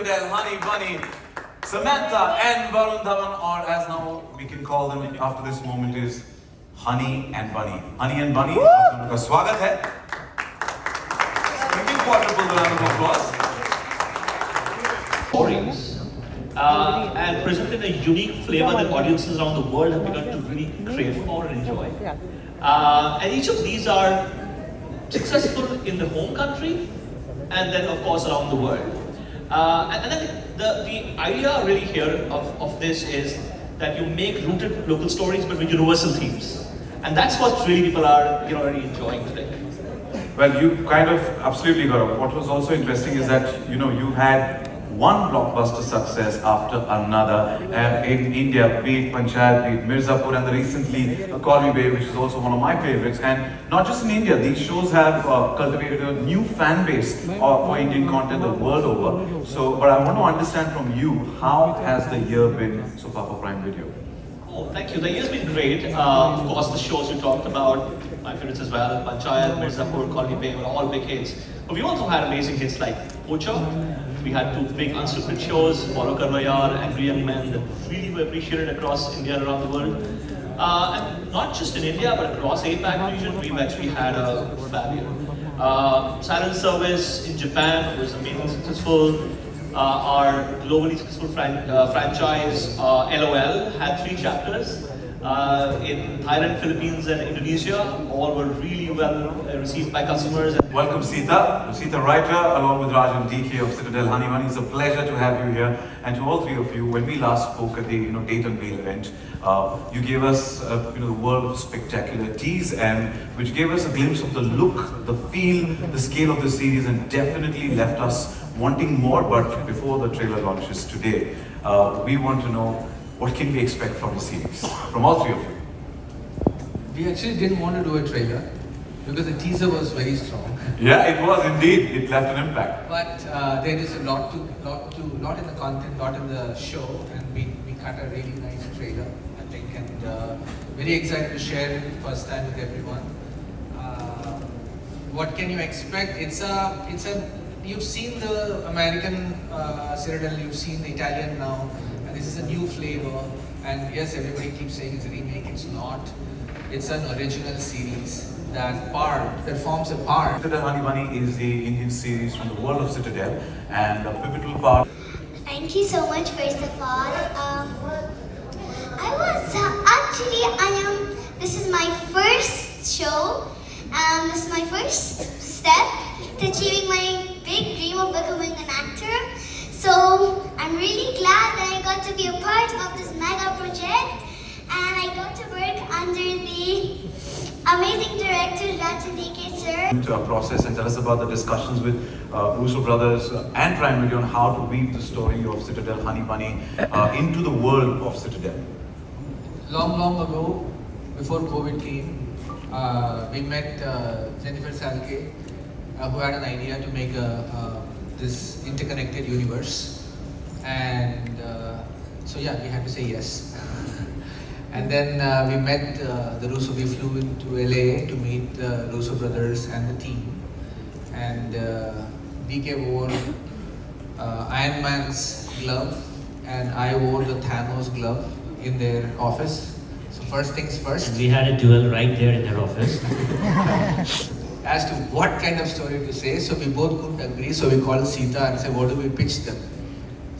Citadel, Honey Bunny, Samantha and Varun, Dhawan, or as now we can call them after this moment is Honey and Bunny. Honey and Bunny, आप दोनों का स्वागत है. Give quadruple round of applause. Stories and presented a unique flavor that audiences around the world have begun to really crave for and enjoy. And each of these are successful in the home country and then of course around the world. And then the idea really here of this is that you make rooted local stories but with universal themes. And that's what really people are really enjoying today. Well, you kind of absolutely got it. What was also interesting is that you had one blockbuster success after another in India, be it Panchayat, be it Mirzapur, and the recently Call Me Babe, which is also one of my favorites. And not just in India, these shows have cultivated a new fan base for Indian content the world over. So, but I want to understand from you, how has the year been so far for Prime Video? Oh, thank you. The year's been great. Of course, the shows you talked about, my favorites as well, Panchayat, Mirzapur, Call Me Babe, were all big hits. But we also had amazing hits like Pocha. We had two big unscripted shows, Follow Karva Yaar, Angry Young Men, that really were appreciated across India and around the world. And not just in India, but across APAC region, we've actually had a fab year. Silent Service in Japan was amazingly successful. Our globally successful franchise, LOL, had 3 chapters. In Thailand, Philippines and Indonesia, all were really well received by customers. Welcome Sita writer along with Raj&DK of Citadel, Honey Bunny. It's a pleasure to have you here. And to all 3 of you, when we last spoke at the Date and Bail event, you gave us the world of spectacular tease, and which gave us a glimpse of the look, the feel, the scale of the series, and definitely left us wanting more. But before the trailer launches today, we want to know, what can we expect from the series, from all 3 of you? We actually didn't want to do a trailer because the teaser was very strong. Yeah, it was indeed. It left an impact. But there is a lot in the content, lot in the show, and we cut a really nice trailer, I think, and very excited to share it first time with everyone. What can you expect? You've seen the American Citadel, you've seen the Italian now. This is a new flavor, and yes, everybody keeps saying it's a remake. It's not. It's an original series that forms a part. Citadel Honey Bunny is the Indian series from the world of Citadel, and a pivotal part. Thank you so much, first of all. This is my first show. This is my first step to achieving my big dream of becoming an actor. So I'm really glad that I got to be a part of this mega project, and I got to work under the amazing director Raj&DK sir. Process, and tell us about the discussions with Russo brothers and Prime Video on how to weave the story of Citadel Honey Bunny into the world of Citadel. Long ago, before COVID came, we met Jennifer Salke, who had an idea to make this interconnected universe, and so yeah, we had to say yes. And then we met the Russo. We flew into LA to meet the Russo brothers and the team, and DK wore Iron Man's glove, and I wore the Thanos glove in their office. So first things first. And we had a duel right there in their office. As to what kind of story to say, so we both couldn't agree, so we called Sita and said, what do we pitch them?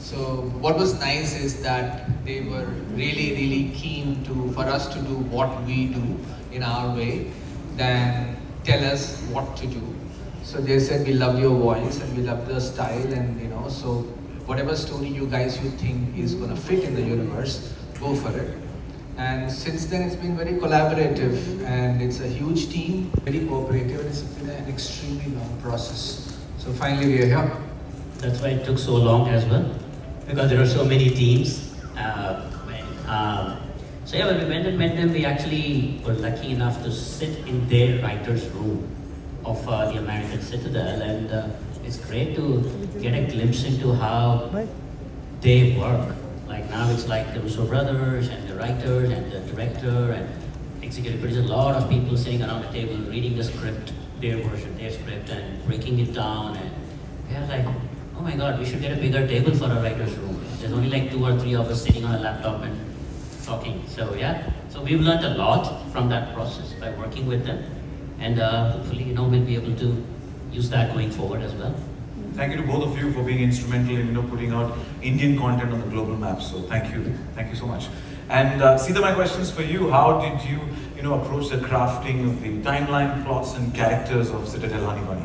So what was nice is that they were really keen for us to do what we do in our way, than tell us what to do. So they said, we love your voice and we love the style, and so whatever story you think is going to fit in the universe, go for it. And since then, it's been very collaborative, and it's a huge team, very cooperative, and it's been an extremely long process. So finally, we are here. That's why it took so long as well, because there are so many teams. So yeah, when we went and met them, we actually were lucky enough to sit in their writer's room of the American Citadel, and it's great to get a glimpse into how they work. Like now it's like the Russo brothers and the writers and the director and executive producer, a lot of people sitting around the table reading the script, their version, their script, and breaking it down, and we had like oh my god, we should get a bigger table for our writer's room. There's only like 2 or 3 of us sitting on a laptop and talking. So yeah, so we've learned a lot from that process by working with them. And hopefully, we'll be able to use that going forward as well. Thank you to both of you for being instrumental in putting out Indian content on the global map. So thank you so much. And Sita, my questions for you. How did you approach the crafting of the timeline, plots, and characters of Citadel Honey Bunny?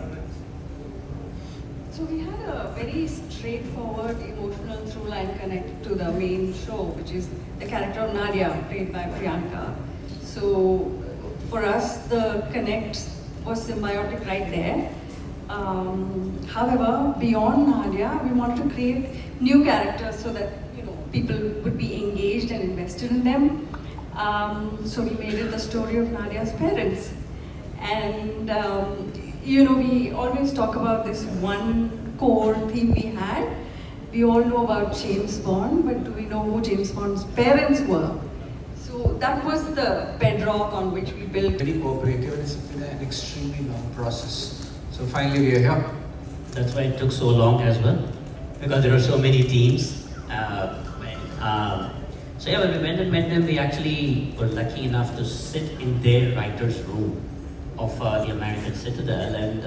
So we had a very straightforward emotional through line connect to the main show, which is the character of Nadia, played by Priyanka. So for us, the connect was symbiotic right there. However, beyond Nadia, we wanted to create new characters so that people would be engaged and invested in them. So we made it the story of Nadia's parents. And we always talk about this one core theme we had. We all know about James Bond, but do we know who James Bond's parents were? So that was the bedrock on which we built. Very cooperative, and it's been an extremely long process. So finally we are here. That's why it took so long as well, because there were so many teams. So yeah, when we went and met them, we actually were lucky enough to sit in their writer's room of the American Citadel, and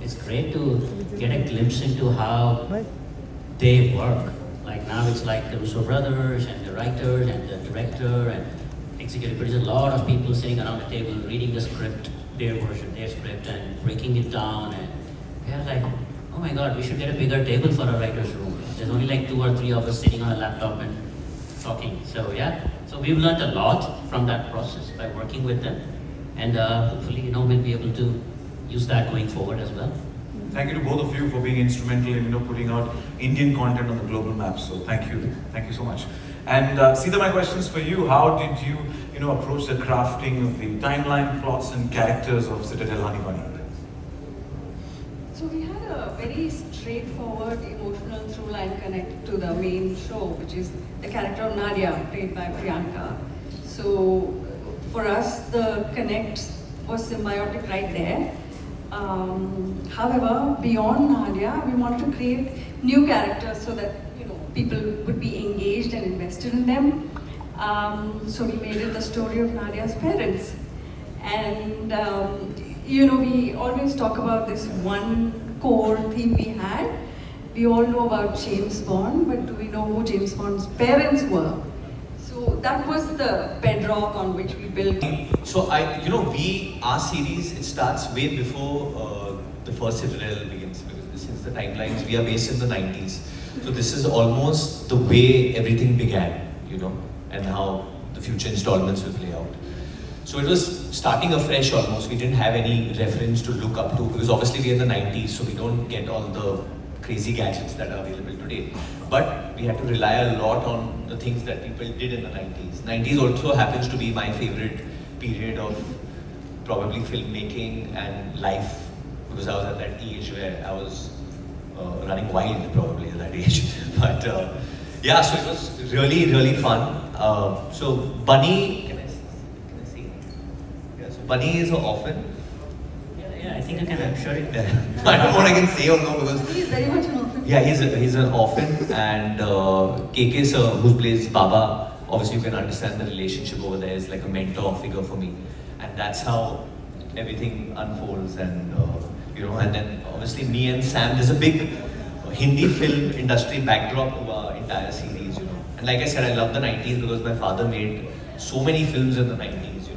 it's great to get a glimpse into how they work. Like now it's like the Russo brothers and the writers and the director and executive producer, a lot of people sitting around the table reading the script, their version, their script, and breaking it down, and we are like, oh my god, we should get a bigger table for our writer's room. There's only like 2 or 3 of us sitting on a laptop and talking. So yeah, so we've learned a lot from that process by working with them, and hopefully, we'll be able to use that going forward as well. Thank you to both of you for being instrumental in putting out Indian content on the global map. So thank you so much. And Sita, my questions for you. How did you approach the crafting of the timeline, plots, and characters of Citadel Honey Bunny? So we had a very straightforward emotional through line connect to the main show, which is the character of Nadia, played by Priyanka. So for us, the connect was symbiotic right there. However, beyond Nadia, we wanted to create new characters so that people would be engaged and invested in them. So we made it the story of Nadia's parents. And we always talk about this one core theme we had. We all know about James Bond, but do we know who James Bond's parents were? So that was the bedrock on which we built. So our series, it starts way before the first Citadel begins, because since the timelines, we are based in the 90s. So this is almost the way everything began, and how the future installments will play out. So it was starting afresh almost. We didn't have any reference to look up to, because obviously we're in the 90s, so we don't get all the crazy gadgets that are available today. But we had to rely a lot on the things that people did in the 90s. 90s also happens to be my favorite period of probably filmmaking and life, because I was at that age where I was running wild probably at that age. But yeah, so it was really, really fun. So Bunny, can I see? Yeah, so Bunny is an orphan. Yeah, I think I can, I'm sure it. I don't know what I can say or no, because He is very much an orphan. yeah, he's an orphan, and KK sir, who plays Baba, obviously you can understand the relationship over there is like a mentor figure for me, and that's how everything unfolds, and and then obviously me and Sam, there's a big Hindi film industry backdrop to our entire series, and like I said, I love the 90s because my father made so many films in the 90s,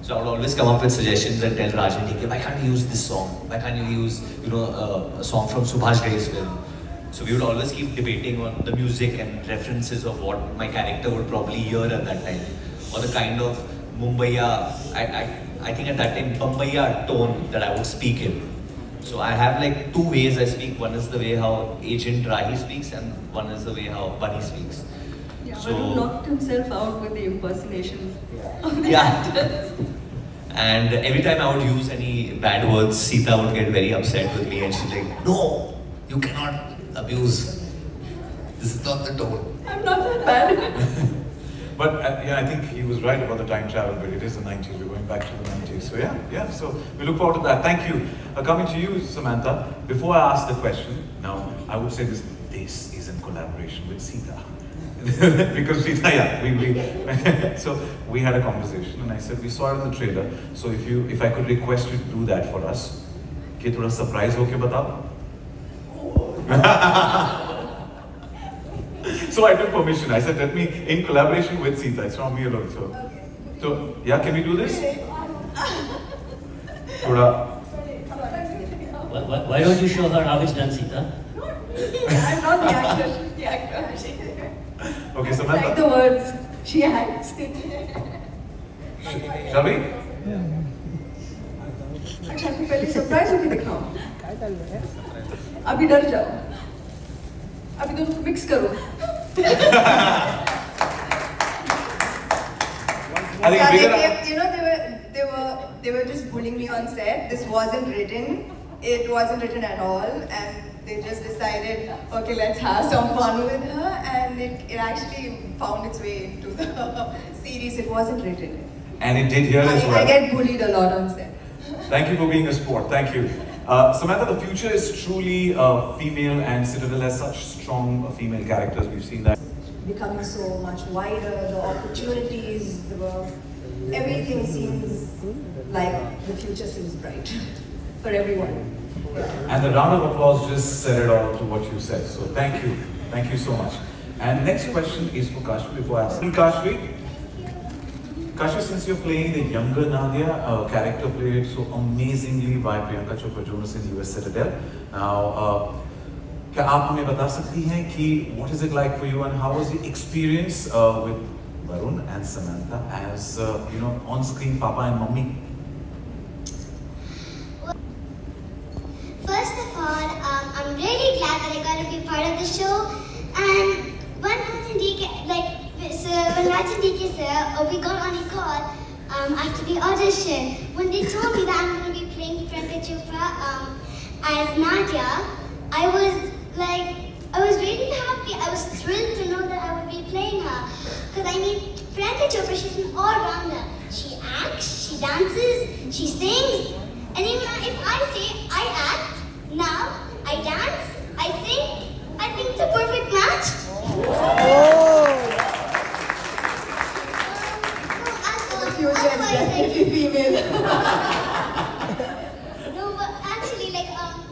so I would always come up with suggestions and tell Raj&DK, why can't you use this song? Why can't you use, a song from Subhash Ghai's film? So we would always keep debating on the music and references of what my character would probably hear at that time, or the kind of Mumbaiya, I think at that time, Mumbaiya tone that I would speak in. So I have like 2 ways I speak. One is the way how Agent Rahi speaks, and one is the way how Bunny speaks. Yeah, So- Varun knocked himself out with the impersonations of the Yeah. actors. And every time I would use any bad words, Sita would get very upset with me, and she's like, no, you cannot abuse. This is not the tone. I'm not that bad. But yeah, I think he was right about the time travel, but it is the 90s. We're going back to the 90s. So yeah. So we look forward to that. Thank you. Coming to you, Samantha. Before I ask the question, now I would say this is in collaboration with Sita. Because Sita, so we had a conversation and I said, we saw it in the trailer, so if I could request you to do that for us, कि थोड़ा surprise होके बताओ. So I took permission. I said, let me, in collaboration with Sita, it's not me alone. So yeah, can we do this? Thoda. Why don't you show her how it's done, Sita? I'm not the actor, she's the actor. Okay, Samantha. Like the words, she acts. Shall we? अच्छा आपको पहले surprise होके दिखाओ अभी डर जाओ अभी दोनों मिक्स करो I think Yeah, bigger. they kept, you know, they were just bullying me on set. This wasn't written. It wasn't written at all, and they just decided, okay, let's have some fun with her, and it actually found its way into the series. It wasn't written. And it did here as well. I get bullied a lot on set. Thank you for being a sport. Thank you. Samantha, the future is truly female, and Citadel has such strong female characters. We've seen that. Becoming so much wider, the opportunities, everything seems like the future seems bright for everyone. And the round of applause just said it all to what you said. So thank you so much. And next question is for Kashvi. Before asking Kashvi, since you're playing the younger Nadia, character played so amazingly by Priyanka Chopra Jonas in US Citadel. Now, क्या आप हमें बता सकती हैं कि what is it like for you and how was the experience with Varun and Samantha as on-screen Papa and Mummy? First of all, I'm really glad that I got to be part of the show. And when Raj&DK, when Raj&DK said, we got on a call after the audition, when they told me that I'm going to be playing Priyanka Chopra as Nadia, I was really happy. I was thrilled to know that I would be playing her. Because I mean, Priyanka Chopra, she's an all-rounder. She acts, she dances, she sings. And even if I say I act, now I dance, I sing, I think it's a perfect match. The future is definitely female. No, but actually,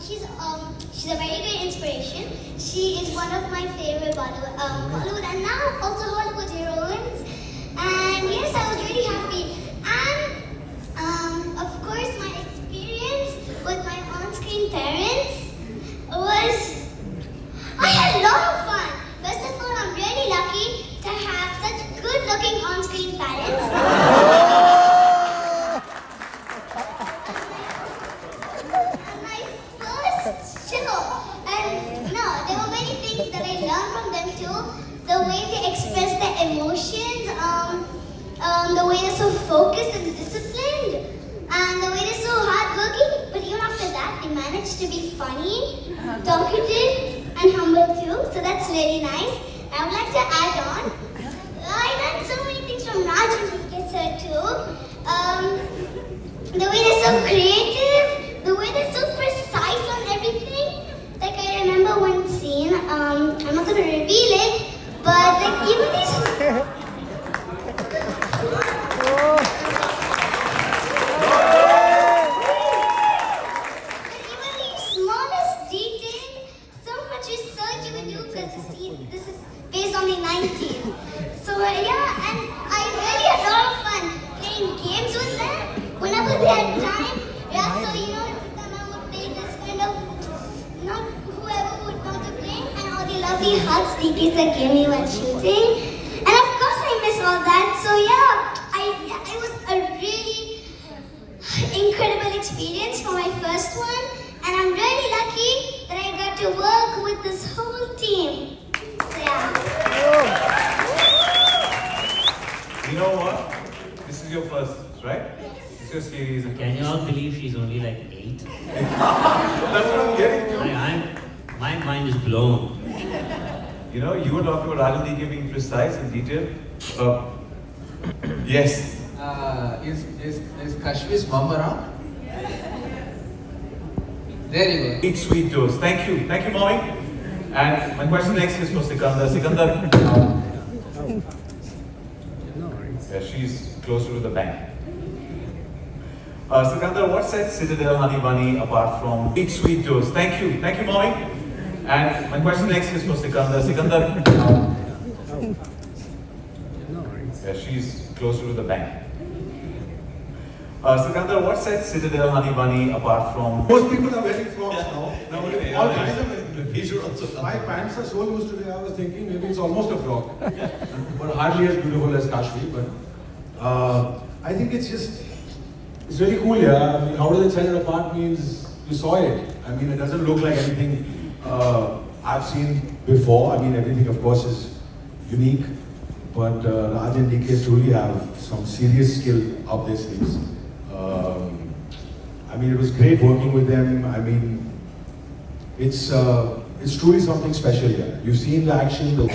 she's a very great inspiration. She is one of my favorite Bollywood and now also Hollywood heroines. And yes, I was really happy. And of course, my experience with my on-screen parents was, I had a lot of fun. First of all, I'm really lucky to have such good-looking on-screen parents. The way they express their emotions, the way they're so focused and disciplined, and the way they're so hardworking. But even after that, they managed to be funny, talkative, and humble too. So that's really nice. I would like to add on, I learned so many things from Raj&DK sir too. The way they're so creative, the way they're so precise on everything. Like I remember one scene, I'm not going to reveal it, but even these smallest detail, so much research you would do because this is based on the 90s. So yeah, and I really had a lot of fun playing games with them whenever they had time. Yeah, so Mama would play this kind of, not whoever would want to play, and all the lovely hugs DKs that gave me while shooting. And of course I miss all that. So yeah, it was a really incredible experience for my first one. And I'm really lucky that I got to work with this whole team. So yeah. You know what? This is your first, right? This is your series. Can you all believe she's only like 8? That's what I'm getting to. My mind is blown. You were talking about Raj&DK being precise and detailed. Yes. Is Kashvi's mom around? There you go. Sweet dose. Thank you, mommy. And my question next is for Sikandar. Sikandar, yeah, she's closer to the bank. Sikandar, what sets Citadel Honey Bunny apart from big sweet tours? Thank you, mommy. And my question next is for Sikandar. Sikandar, yeah, she's closer to the bank. Sikandar, what sets Citadel Honey Bunny apart from? Most people are wearing frocks now. Anyway, All all kinds right. of He should also come. My pants are so loose today, I was thinking maybe it's almost a frock. But hardly as beautiful as Kashmir. But I think it's really cool, yeah. I mean, how does it set it apart means you saw it. I mean, it doesn't look like anything I've seen before. I mean, everything, of course, is unique. But Raj&DK truly have some serious skill up their sleeves. I mean, it was great working with them. I mean, it's truly something special here. You've seen the action, the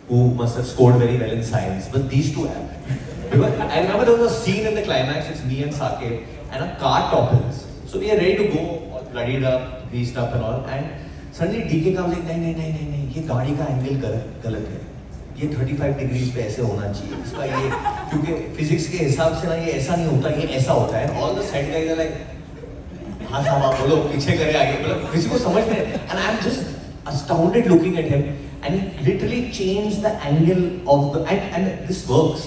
who must have scored very well in science, but these two have. Because I remember there was a scene in the climax, it's me and Sake, and a car topples. So we are ready to go, all bloodied up, greased up and all, and suddenly DK comes like, नहीं, ये गाड़ी का angle गलत है. ये 35 degree पे ऐसे होना चाहिए. इसका ये क्योंकि फिजिक्स के हिसाब से ना ये ऐसा नहीं होता, ये ऐसा होता है. And all the set guys are like, हाँ साहब आप बोलो, पीछे करे आगे, मतलब किसी को समझ में. And I'm just astounded looking at him, and he literally changed the angle of the and this works.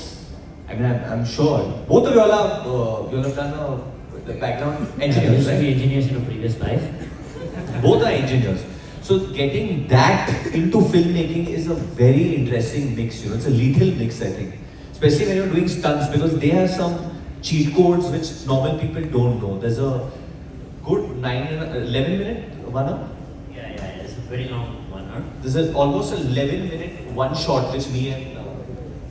I mean, I'm sure both of you all have done the background I engineers, used to be right? engineers in a previous life. Both are engineers. So getting that into filmmaking is a very interesting mix, you know, it's a lethal mix, I think. Especially when you're doing stunts, because they have some cheat codes which normal people don't know. There's a good 11 minute one hour. Yeah, it's a very long 1 hour. This is almost a 11-minute one shot which me and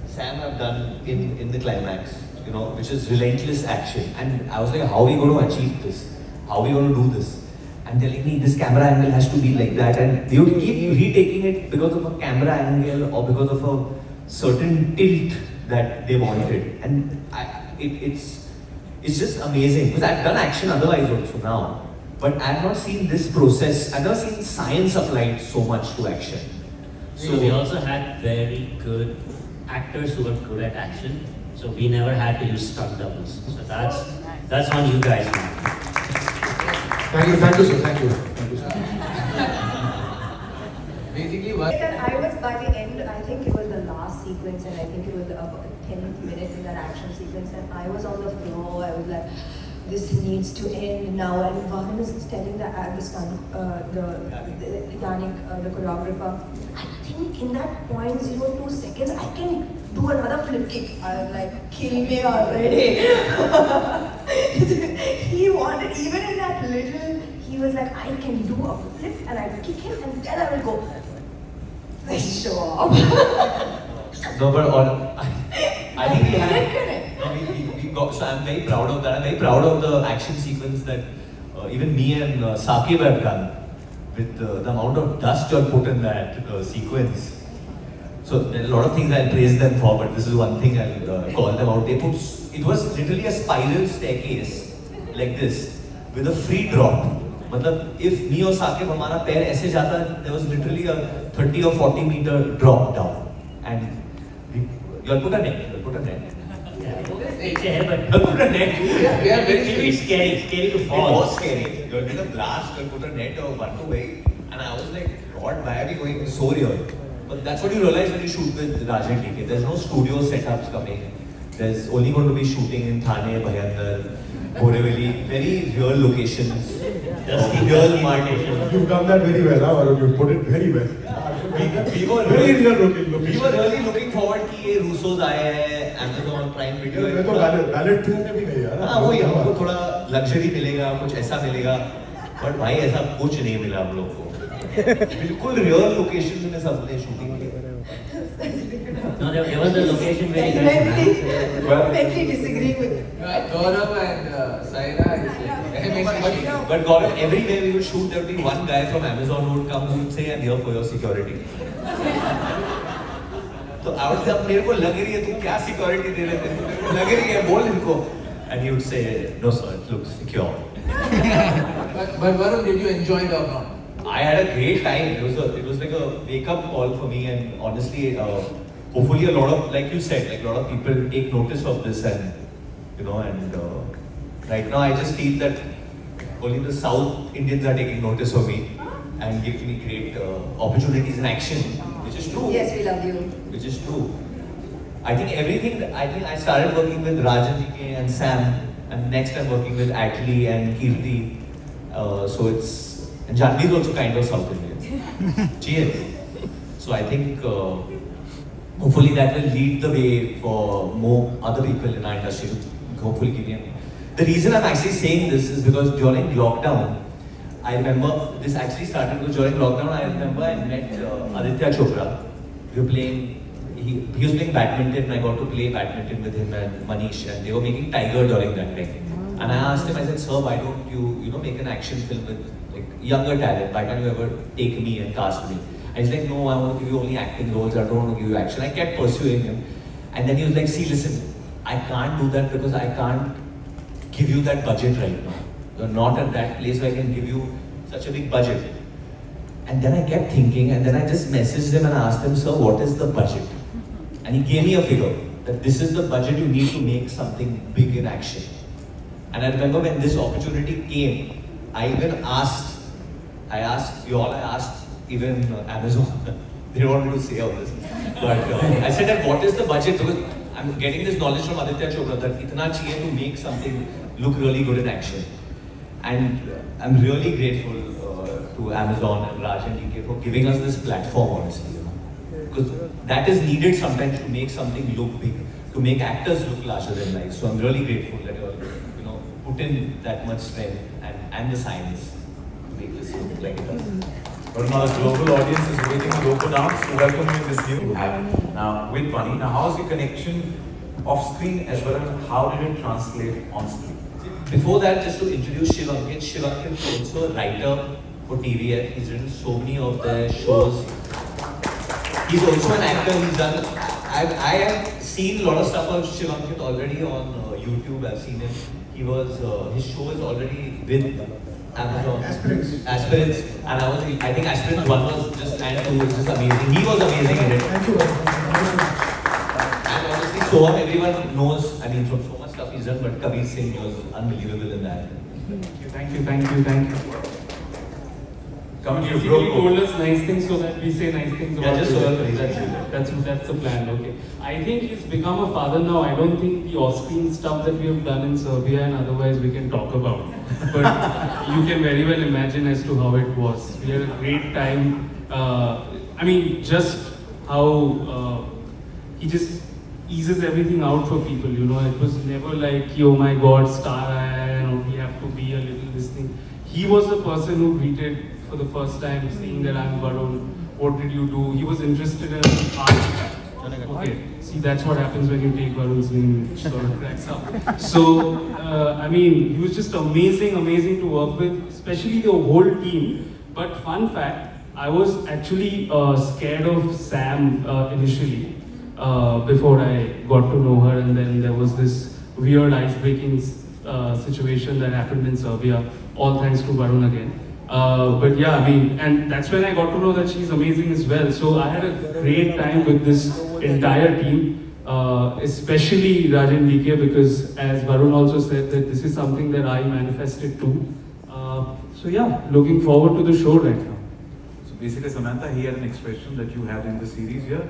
Sam have done in the climax, you know, which is relentless action. And I was like, how are we going to achieve this? How are we going to do this? And telling me this camera angle has to be like that, and they would keep retaking it because of a camera angle or because of a certain tilt that they wanted. And it's just amazing because I've done action otherwise also now, but I've not seen this process. I've never seen science applied so much to action. So we also had very good actors who were good at action. So we never had to use stunt doubles. So that's on you guys now. thank you, sir. Thank you, sir. Basically, what? And I was by the end, I think it was the last sequence, and I think it was about 10th minute in that action sequence, and I was on the floor. I was like, this needs to end now. And Varun is telling the Yannick, the choreographer, I think in that 0.02 seconds, I can do another flip kick. I was like, kill me already. He wanted, even in that little, he was like, I can do a flip and I will kick him and then I will go. Nice show off. No, but I think we had. We got. So I'm very proud of that. I'm very proud of the action sequence that even me and Saqib have done with the amount of dust you put in that sequence. So there are a lot of things I'll praise them for, but this is one thing I'll call them out. They put. It was literally a spiral staircase like this with a free drop. मतलब if me और साकिब हमारा पैर ऐसे जाता, there was literally a 30 or 40 meter drop down, and you'll put a net. Yeah, but You'll put a net. We are very it was scary to It fall. was scary. You'll get a blast. You'll put a net or one way, and I was like, God, why are we going so real? But that's what you realize when you shoot with Raj&DK. There's no studio setups coming. There's only going to be shooting in Thane, Varinder, Borivali, very real locations. Real market. You've done that very well, huh? Varun? You've put it very well. We were very really, real looking. we were really looking forward कि ये Russo's आए हैं, Amazon Prime Video. मैं तो ballot tune में भी नहीं यार. हाँ वही हमको थोड़ा लग्जरी मिलेगा, कुछ ऐसा मिलेगा, बट भाई ऐसा कुछ नहीं मिला हम लोग को. बिल्कुल रियल लोकेशन में सबने शूटिंग की. No, there was a location very nice. Mentally disagreeing with him. Gaurav and Saira is But Gaurav, everywhere we would shoot, there would be one guy from Amazon who would come who would say, I'm here for your security. तो I would say, अब मेरे को लग रही है तुम क्या security दे रहे थे? मेरे को लग रही है बोल इनको. And he would say, no sir, it looks secure. But Varun, did you enjoy it or not? I had a great time. It was like a wake-up call for me, and honestly, hopefully a lot of, like you said, like a lot of people take notice of this, and right now I just feel that only the South Indians are taking notice of me and giving me great opportunities in action, which is true. Yes, we love you. Which is true. I think I started working with Raj&DK and Sam, and next I'm working with Atlee and Kirti. And Janvi is also kind of South Indian. Cheers. So I think hopefully that will lead the way for more other people in our industry to hopefully give me. The reason I'm actually saying this is because during lockdown, I remember this actually started because during lockdown I remember I met Aditya Chopra. We were playing. He was playing badminton, and I got to play badminton with him and Manish, and they were making Tiger during that time. And I asked him, I said, sir, why don't you make an action film with like younger talent? Why can't you ever take me and cast me? And he's like, no, I want to give you only acting roles. I don't want to give you action. I kept pursuing him, and then he was like, see, listen, I can't do that because I can't give you that budget right now. You're not at that place where I can give you such a big budget. And then I kept thinking, and then I just messaged him and asked him, sir, what is the budget? And he gave me a figure that this is the budget you need to make something big in action. And I remember when this opportunity came, I asked even Amazon. They don't want me to say all this. But I said that what is the budget? Because I'm getting this knowledge from Aditya Chopra that itna chahiye to make something look really good in action. And I'm really grateful to Amazon and Raj&DK for giving us this platform, honestly. Because that is needed sometimes to make something look big, to make actors look larger than life. So I'm really grateful that you all put in that much strength and the science to make this look like it does. But now the global audience is waiting to open arms to welcome you in this new have now with Bunny. Now, how's your connection off screen as well as how did it translate on screen? Before that, just to introduce Shivankit. Shivankit is also a writer for TVF. He's written so many of their shows. He's also an actor. He's done. I have seen a lot of stuff of Shivankit already on YouTube. I've seen him. His show is already with Amazon. Aspirants. And I think Aspirants 1 was just, and 2 was just amazing. He was amazing in it. Thank you. And honestly, Soham, everyone knows, I mean, from so much stuff he's done, but Kabir Singh was unbelievable in that. Thank you. Coming to Basically, your told us nice things so that we say nice things about just you. so that That's the plan, okay. I think he's become a father now. I don't think the off-screen stuff that we have done in Serbia and otherwise we can talk about. But you can very well imagine as to how it was. We had a great time. I mean, just how he just eases everything out for people, you know. It was never like, oh my God, star, and we have to be a little this thing. He was the person who greeted for the first time, seeing that I'm Varun. What did you do? He was interested in art. Okay, see, that's what happens when you take Varun's name, it sort of cracks up. So, I mean, he was just amazing to work with, especially the whole team. But fun fact, I was actually scared of Sam initially, before I got to know her, and then there was this weird ice-breaking situation that happened in Serbia, all thanks to Varun again. But yeah, I mean, and that's when I got to know that she's amazing as well. So I had a great time with this entire team, especially Raj&DK, because as Varun also said, that this is something that I manifested too. So yeah, looking forward to the show right now. So basically, Samantha, he had an expression that you had in the series here.